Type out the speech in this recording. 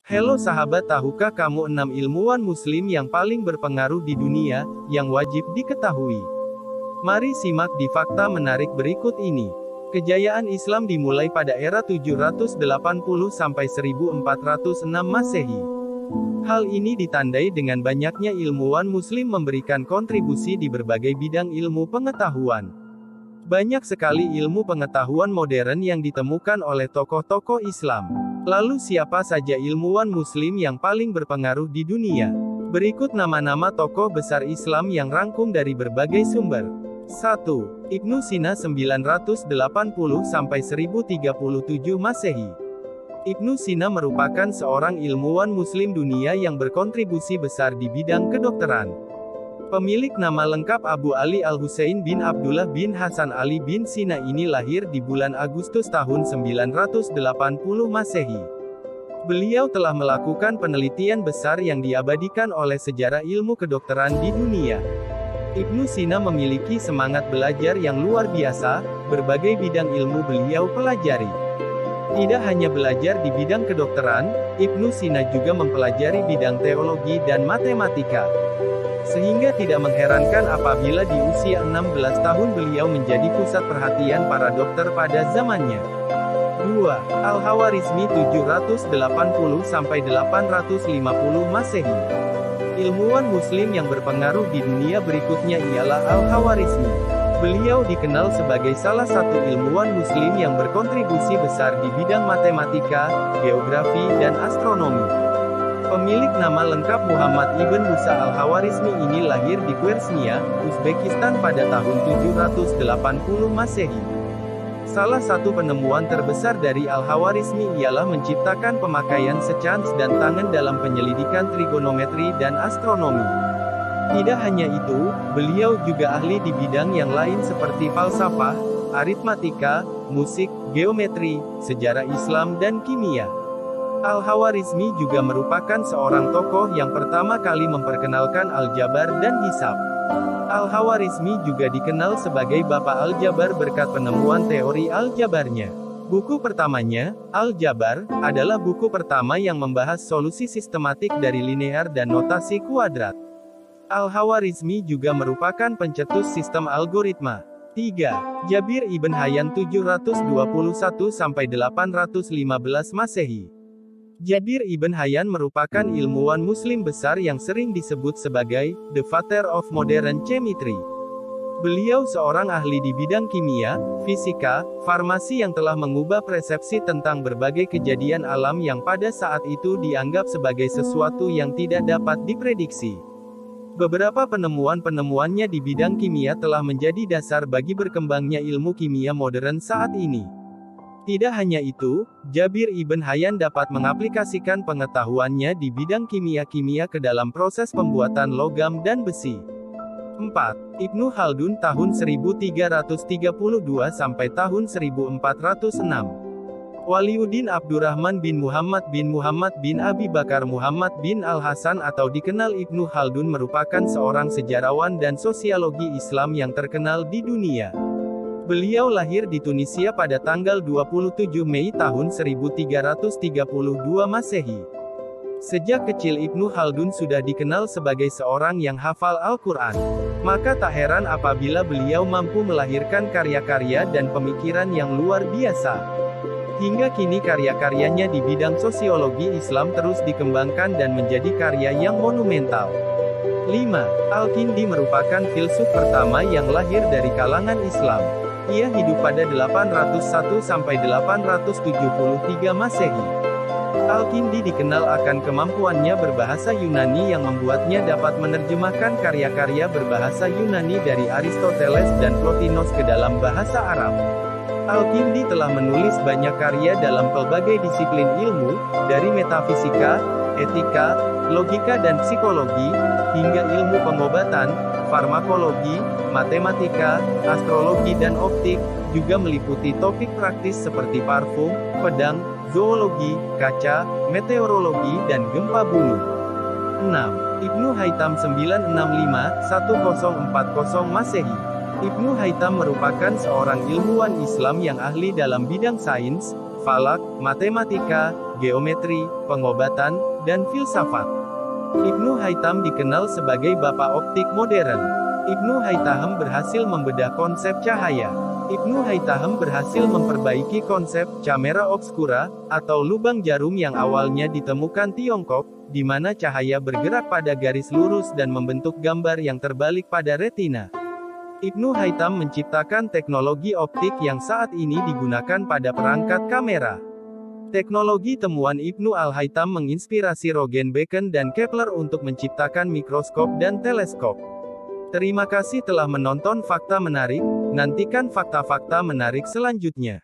Halo sahabat, tahukah kamu 6 ilmuwan muslim yang paling berpengaruh di dunia, yang wajib diketahui? Mari simak di fakta menarik berikut ini. Kejayaan Islam dimulai pada era 780 sampai 1406 Masehi. Hal ini ditandai dengan banyaknya ilmuwan muslim memberikan kontribusi di berbagai bidang ilmu pengetahuan. Banyak sekali ilmu pengetahuan modern yang ditemukan oleh tokoh-tokoh Islam. Lalu siapa saja ilmuwan muslim yang paling berpengaruh di dunia? Berikut nama-nama tokoh besar Islam yang rangkum dari berbagai sumber. 1. Ibnu Sina 980 sampai 1037 Masehi. Ibnu Sina merupakan seorang ilmuwan muslim dunia yang berkontribusi besar di bidang kedokteran. Pemilik nama lengkap Abu Ali Al-Husain bin Abdullah bin Hasan Ali bin Sina ini lahir di bulan Agustus tahun 980 Masehi. Beliau telah melakukan penelitian besar yang diabadikan oleh sejarah ilmu kedokteran di dunia. Ibnu Sina memiliki semangat belajar yang luar biasa, berbagai bidang ilmu beliau pelajari. Tidak hanya belajar di bidang kedokteran, Ibnu Sina juga mempelajari bidang teologi dan matematika. Sehingga tidak mengherankan apabila di usia 16 tahun beliau menjadi pusat perhatian para dokter pada zamannya. 2. Al-Khawarizmi 780 sampai 850 Masehi. Ilmuwan muslim yang berpengaruh di dunia berikutnya ialah Al-Khawarizmi. Beliau dikenal sebagai salah satu ilmuwan muslim yang berkontribusi besar di bidang matematika, geografi, dan astronomi. Pemilik nama lengkap Muhammad ibn Musa Al-Khawarizmi ini lahir di Khwarezmia, Uzbekistan pada tahun 780 Masehi. Salah satu penemuan terbesar dari Al-Khawarizmi ialah menciptakan pemakaian secans dan tangan dalam penyelidikan trigonometri dan astronomi. Tidak hanya itu, beliau juga ahli di bidang yang lain seperti falsafah, aritmatika, musik, geometri, sejarah Islam dan kimia. Al-Khawarizmi juga merupakan seorang tokoh yang pertama kali memperkenalkan aljabar dan hisab. Al-Khawarizmi juga dikenal sebagai Bapak Aljabar berkat penemuan teori aljabarnya. Buku pertamanya, Aljabar, adalah buku pertama yang membahas solusi sistematik dari linear dan notasi kuadrat. Al-Khawarizmi juga merupakan pencetus sistem algoritma. 3. Jabir ibn Hayyan 721 sampai 815 Masehi. Jabir ibn Hayyan merupakan ilmuwan muslim besar yang sering disebut sebagai the father of modern chemistry. Beliau seorang ahli di bidang kimia, fisika, farmasi yang telah mengubah persepsi tentang berbagai kejadian alam yang pada saat itu dianggap sebagai sesuatu yang tidak dapat diprediksi. Beberapa penemuan-penemuannya di bidang kimia telah menjadi dasar bagi berkembangnya ilmu kimia modern saat ini. Tidak hanya itu, Jabir ibn Hayyan dapat mengaplikasikan pengetahuannya di bidang kimia-kimia ke dalam proses pembuatan logam dan besi. 4. Ibnu Khaldun tahun 1332 sampai tahun 1406. Waliuddin Abdurrahman bin Muhammad bin Abi Bakar Muhammad bin Al-Hasan atau dikenal Ibnu Khaldun merupakan seorang sejarawan dan sosiologi Islam yang terkenal di dunia. Beliau lahir di Tunisia pada tanggal 27 Mei tahun 1332 Masehi. Sejak kecil Ibnu Khaldun sudah dikenal sebagai seorang yang hafal Al-Quran. Maka tak heran apabila beliau mampu melahirkan karya-karya dan pemikiran yang luar biasa. Hingga kini karya-karyanya di bidang sosiologi Islam terus dikembangkan dan menjadi karya yang monumental. 5. Al-Kindi merupakan filsuf pertama yang lahir dari kalangan Islam. Ia hidup pada 801 sampai 873 Masehi. Al-Kindi dikenal akan kemampuannya berbahasa Yunani yang membuatnya dapat menerjemahkan karya-karya berbahasa Yunani dari Aristoteles dan Plotinus ke dalam bahasa Arab. Al-Kindi telah menulis banyak karya dalam pelbagai disiplin ilmu, dari metafisika, etika, logika dan psikologi, hingga ilmu pengobatan, farmakologi, matematika, astrologi dan optik, juga meliputi topik praktis seperti parfum, pedang, zoologi, kaca, meteorologi dan gempa bumi. 6. Ibnu Haytham 965-1040 Masehi. Ibnu Haytham merupakan seorang ilmuwan Islam yang ahli dalam bidang sains, falak, matematika, geometri, pengobatan, dan filsafat. Ibnu Haytham dikenal sebagai bapak optik modern. Ibnu Haytham berhasil membedah konsep cahaya. Ibnu Haytham berhasil memperbaiki konsep camera obscura, atau lubang jarum yang awalnya ditemukan Tiongkok, di mana cahaya bergerak pada garis lurus dan membentuk gambar yang terbalik pada retina. Ibnu Haytham menciptakan teknologi optik yang saat ini digunakan pada perangkat kamera. Teknologi temuan Ibnu Al-Haytham menginspirasi Roentgen Beacon dan Kepler untuk menciptakan mikroskop dan teleskop. Terima kasih telah menonton Fakta Menarik, nantikan fakta-fakta menarik selanjutnya.